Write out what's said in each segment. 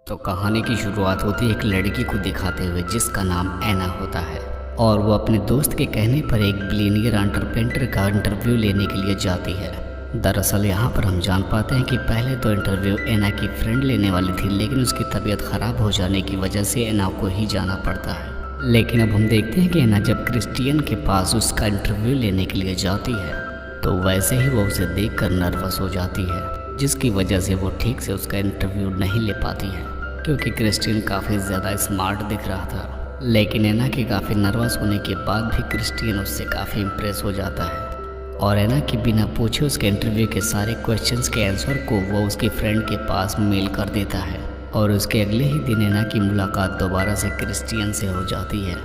तो कहानी की शुरुआत होती है एक लड़की को दिखाते हुए जिसका नाम एना होता है और वो अपने दोस्त के कहने पर एक बिलियनियर एंटरप्रेन्योर का इंटरव्यू लेने के लिए जाती है। दरअसल यहाँ पर हम जान पाते हैं कि पहले तो इंटरव्यू एना की फ्रेंड लेने वाली थी, लेकिन उसकी तबीयत ख़राब हो जाने की वजह से एना को ही जाना पड़ता है। लेकिन अब हम देखते हैं कि एना जब क्रिस्टियन के पास उसका इंटरव्यू लेने के लिए जाती है तो वैसे ही वो उसे देखकर नर्वस हो जाती है, जिसकी वजह से वो ठीक से उसका इंटरव्यू नहीं ले पाती है क्योंकि क्रिस्टियन काफ़ी ज़्यादा स्मार्ट दिख रहा था। लेकिन एना के काफ़ी नर्वस होने के बाद भी क्रिस्टियन उससे काफ़ी इम्प्रेस हो जाता है और एना के बिना पूछे उसके इंटरव्यू के सारे क्वेश्चंस के आंसर को वो उसकी फ्रेंड के पास मेल कर देता है और उसके अगले ही दिन एना की मुलाकात दोबारा से क्रिस्टियन से हो जाती है।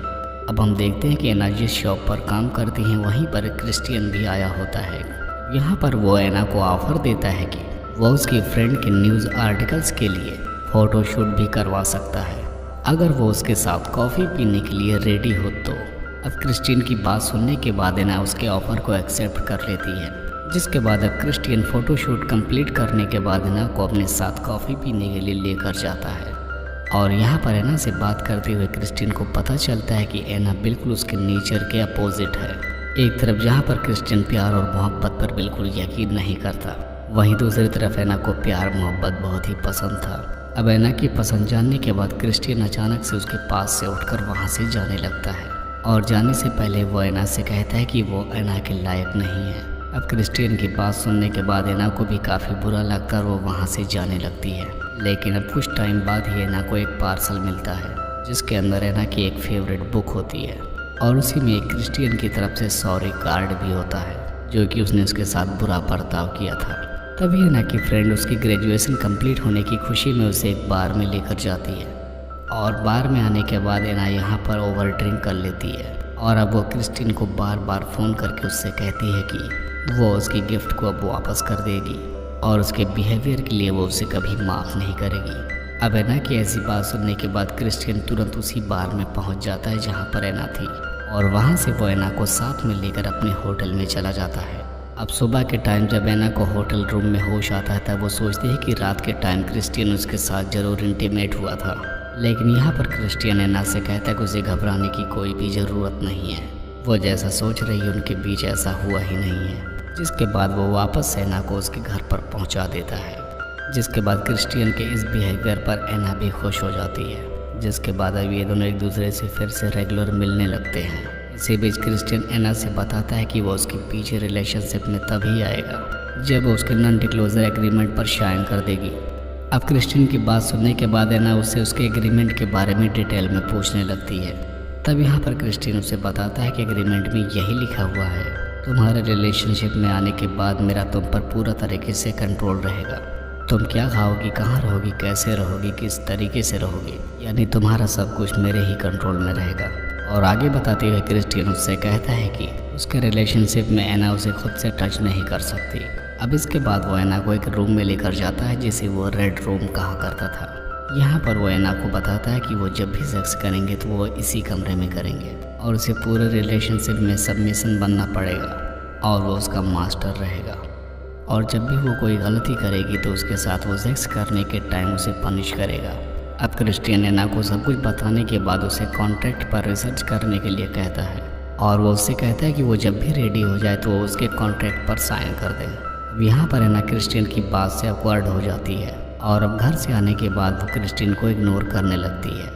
अब हम देखते हैं कि एना जिस शॉप पर काम करती हैं वहीं पर क्रिस्टियन भी आया होता है। यहाँ पर वो एना को ऑफ़र देता है कि वो उसकी फ्रेंड के न्यूज़ आर्टिकल्स के लिए फ़ोटोशूट भी करवा सकता है अगर वो उसके साथ कॉफ़ी पीने के लिए रेडी हो तो। अब क्रिस्टियन की बात सुनने के बाद एना उसके ऑफ़र को एक्सेप्ट कर लेती है, जिसके बाद अब क्रिस्टियन फ़ोटोशूट कंप्लीट करने के बाद एना को अपने साथ कॉफ़ी पीने के लिए लेकर जाता है। और यहाँ पर एना से बात करते हुए क्रिस्टियन को पता चलता है कि एना बिल्कुल उसके नेचर के अपोजिट है। एक तरफ जहाँ पर क्रिस्टियन प्यार और मोहब्बत पर बिल्कुल यकीन नहीं करता, वहीं दूसरी तरफ एना को प्यार मोहब्बत बहुत ही पसंद था। अब एना की पसंद जानने के बाद क्रिस्टियन अचानक से उसके पास से उठकर वहाँ से जाने लगता है और जाने से पहले वो एना से कहता है कि वो एना के लायक नहीं है। अब क्रिस्टियन की बात सुनने के बाद एना को भी काफ़ी बुरा लगता और वो वहाँ से जाने लगती है। लेकिन अब कुछ टाइम बाद ही एना को एक पार्सल मिलता है जिसके अंदर एना की एक फेवरेट बुक होती है और उसी में एक क्रिस्टियन की तरफ से सॉरी कार्ड भी होता है जो कि उसने उसके साथ बुरा बर्ताव किया था। तभी एना की फ्रेंड उसकी ग्रेजुएशन कंप्लीट होने की खुशी में उसे एक बार में लेकर जाती है और बार में आने के बाद एना यहाँ पर ओवर ड्रिंक कर लेती है और अब वो क्रिस्टियन को बार बार फ़ोन करके उससे कहती है कि वो उसकी गिफ्ट को अब वापस कर देगी और उसके बिहेवियर के लिए वो उसे कभी माफ़ नहीं करेगी। अब एना की ऐसी बात सुनने के बाद क्रिस्टियन तुरंत उसी बार में पहुंच जाता है जहां पर एना थी और वहां से वो एना को साथ में लेकर अपने होटल में चला जाता है। अब सुबह के टाइम जब एना को होटल रूम में होश आता है तब वो सोचती है कि रात के टाइम क्रिस्टियन उसके साथ ज़रूर इंटीमेट हुआ था। लेकिन यहाँ पर क्रिस्टियन एना से कहता है कि उसे घबराने की कोई भी ज़रूरत नहीं है, वो जैसा सोच रही है उनके बीच ऐसा हुआ ही नहीं है। जिसके बाद वो वापस एना को उसके घर पर पहुंचा देता है। जिसके बाद क्रिस्टियन के इस बिहेवियर पर एना भी खुश हो जाती है। जिसके बाद अब ये दोनों एक दूसरे से फिर से रेगुलर मिलने लगते हैं। इसी बीच क्रिस्टियन एना से बताता है कि वो उसके पीछे रिलेशनशिप में तभी आएगा जब वो उसके नॉन डिस्क्लोजर एग्रीमेंट पर साइन कर देगी। अब क्रिस्टियन की बात सुनने के बाद एना उससे उसके एग्रीमेंट के बारे में डिटेल में पूछने लगती है। तब यहाँ पर क्रिस्टियन उसे बताता है कि एग्रीमेंट में यही लिखा हुआ है, तुम्हारे रिलेशनशिप में आने के बाद मेरा तुम पर पूरा तरीके से कंट्रोल रहेगा। तुम क्या खाओगी, कहाँ रहोगी, कैसे रहोगी, किस तरीके से रहोगी, यानी तुम्हारा सब कुछ मेरे ही कंट्रोल में रहेगा। और आगे बताते हुए क्रिस्टियन उससे कहता है कि उसके रिलेशनशिप में एना उसे खुद से टच नहीं कर सकती। अब इसके बाद वो एना को एक रूम में लेकर जाता है जिसे वो रेड रूम कहा करता था। यहाँ पर वो एना को बताता है कि वो जब भी सेक्स करेंगे तो वो इसी कमरे में करेंगे और उसे पूरे रिलेशनशिप में सबमिशन बनना पड़ेगा और वो उसका मास्टर रहेगा और जब भी वो कोई गलती करेगी तो उसके साथ वो सेक्स करने के टाइम उसे पनिश करेगा। अब क्रिस्टियन एना को सब कुछ बताने के बाद उसे कॉन्ट्रैक्ट पर रिसर्च करने के लिए कहता है और वो उससे कहता है कि वो जब भी रेडी हो जाए तो वो उसके कॉन्ट्रैक्ट पर साइन कर दे। अब यहाँ पर एना क्रिस्टियन की बात से अक्वर्ड हो जाती है और अब घर से आने के बाद वो क्रिस्टियन को इग्नोर करने लगती है।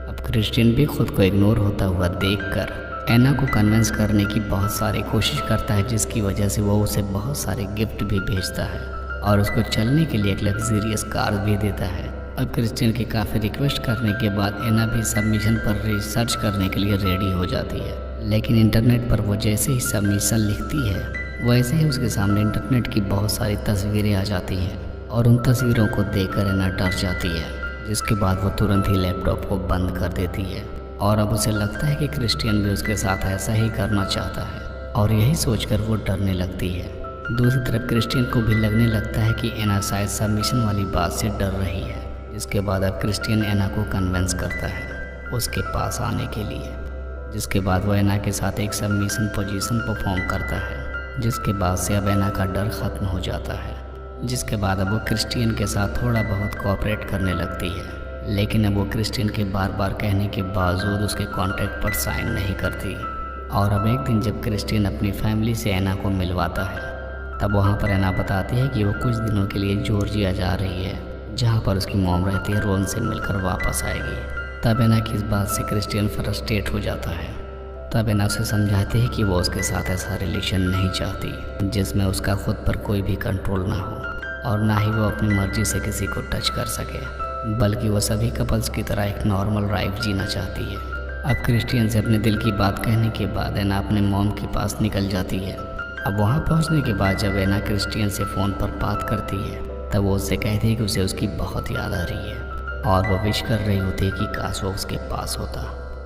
अब क्रिस्टियन भी खुद को इग्नोर होता हुआ देखकर एना को कन्विंस करने की बहुत सारी कोशिश करता है, जिसकी वजह से वो उसे बहुत सारे गिफ्ट भी भेजता है और उसको चलने के लिए एक लग्जरियस कार भी देता है। अब क्रिस्टियन की काफ़ी रिक्वेस्ट करने के बाद एना भी सबमिशन पर रिसर्च करने के लिए रेडी हो जाती है। लेकिन इंटरनेट पर वो जैसे ही सबमिशन लिखती है वैसे ही उसके सामने इंटरनेट की बहुत सारी तस्वीरें आ जाती हैं और उन तस्वीरों को देखकर एना डर जाती है। जिसके बाद वो तुरंत ही लैपटॉप को बंद कर देती है और अब उसे लगता है कि क्रिस्टियन भी उसके साथ ऐसा ही करना चाहता है और यही सोचकर वो डरने लगती है। दूसरी तरफ क्रिस्टियन को भी लगने लगता है कि एना शायद सबमिशन वाली बात से डर रही है। जिसके बाद अब क्रिस्टियन एना को कन्विंस करता है उसके पास आने के लिए। जिसके बाद वो एना के साथ एक सबमिशन पोजीशन परफॉर्म करता है, जिसके बाद से अब एना का डर ख़त्म हो जाता है। जिसके बाद अब वो क्रिस्टियन के साथ थोड़ा बहुत कोऑपरेट करने लगती है। लेकिन अब वो क्रिस्टियन के बार बार कहने के बावजूद उसके कॉन्ट्रैक्ट पर साइन नहीं करती। और अब एक दिन जब क्रिस्टियन अपनी फैमिली से एना को मिलवाता है, तब वहाँ पर एना बताती है कि वो कुछ दिनों के लिए जॉर्जिया जा रही है, जहाँ पर उसकी मॉम रहती है और वो उनसे मिलकर वापस आएगी। तब एना की इस बात से क्रिस्टियन फ्रस्ट्रेट हो जाता है। तब एना उसे समझाती है कि वो उसके साथ ऐसा रिलेशन नहीं चाहती जिसमें उसका खुद पर कोई भी कंट्रोल ना हो और ना ही वो अपनी मर्जी से किसी को टच कर सके, बल्कि वो सभी कपल्स की तरह एक नॉर्मल लाइफ जीना चाहती है। अब क्रिस्टियन से अपने दिल की बात कहने के बाद एना अपने मॉम के पास निकल जाती है। अब वहाँ पहुँचने के बाद जब एना क्रिस्टियन से फ़ोन पर बात करती है, तब वो उससे कहती है कि उसे उसकी बहुत याद आ रही है और वो विश कर रही होती है कि काश वो उसके पास होता।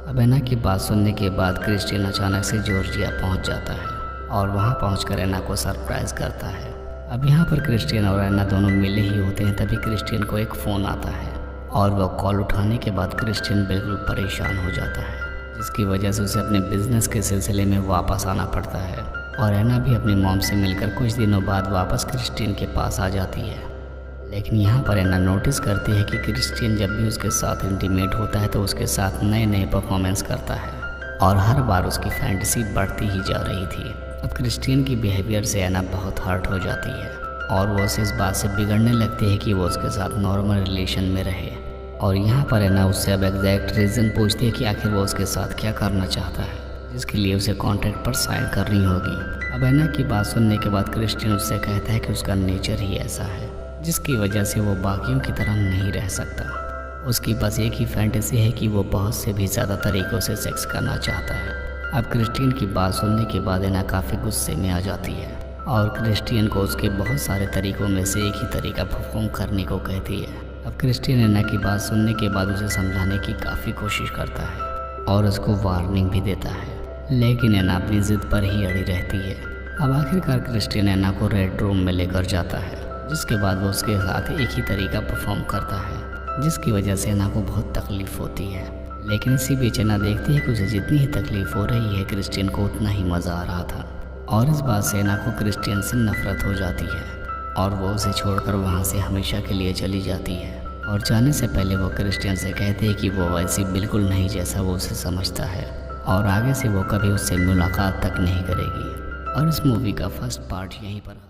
अब एना की बात सुनने के बाद क्रिस्टियन अचानक से जॉर्जिया पहुंच जाता है और वहां पहुंचकर एना को सरप्राइज करता है। अब यहाँ पर क्रिस्टियन और एना दोनों मिले ही होते हैं, तभी क्रिस्टियन को एक फ़ोन आता है और वह कॉल उठाने के बाद क्रिस्टियन बिल्कुल परेशान हो जाता है, जिसकी वजह से उसे अपने बिजनेस के सिलसिले में वापस आना पड़ता है। और एना भी अपनी मॉम से मिलकर कुछ दिनों बाद वापस क्रिस्टियन के पास आ जाती है। लेकिन यहाँ पर एना नोटिस करती है कि क्रिस्टियन जब भी उसके साथ इंटीमेट होता है तो उसके साथ नए नए परफॉर्मेंस करता है और हर बार उसकी फैंटेसी बढ़ती ही जा रही थी। अब क्रिस्टियन की बिहेवियर से एना बहुत हर्ट हो जाती है और वो उसे इस बात से बिगड़ने लगती है कि वो उसके साथ नॉर्मल रिलेशन में रहे। और यहाँ पर एना उससे अब एग्जैक्ट रीज़न पूछती है कि आखिर वो उसके साथ क्या करना चाहता है, जिसके लिए उसे कॉन्ट्रैक्ट पर साइन करनी होगी। अब एना की बात सुनने के बाद क्रिस्टियन उससे कहता है कि उसका नेचर ही ऐसा है जिसकी वजह से वो बाकियों की तरह नहीं रह सकता। उसकी बस एक ही फैंटेसी है कि वो बहुत से भी ज़्यादा तरीक़ों से सेक्स करना चाहता है। अब क्रिस्टियन की बात सुनने के बाद एना काफ़ी गुस्से में आ जाती है और क्रिस्टियन को उसके बहुत सारे तरीक़ों में से एक ही तरीका परफॉर्म करने को कहती है। अब क्रिस्टियन एना की बात सुनने के बाद उसे समझाने की काफ़ी कोशिश करता है और उसको वार्निंग भी देता है, लेकिन एना अपनी ज़िद पर ही अड़ी रहती है। अब आखिरकार क्रिस्टियन एना को रेड रूम में लेकर जाता है, जिसके बाद वो उसके साथ एक ही तरीका परफॉर्म करता है, जिसकी वजह से एना को बहुत तकलीफ़ होती है। लेकिन इसी बीच एना देखती है कि उसे जितनी ही तकलीफ़ हो रही है क्रिस्टियन को उतना ही मज़ा आ रहा था और इस बात से एना को क्रिस्टियन से नफ़रत हो जाती है और वो उसे छोड़कर वहाँ से हमेशा के लिए चली जाती है। और जाने से पहले वो क्रिस्टियन से कहते हैं कि वो वैसी बिल्कुल नहीं जैसा वो उसे समझता है और आगे से वो कभी उससे मुलाकात तक नहीं करेगी। और इस मूवी का फर्स्ट पार्ट यहीं पर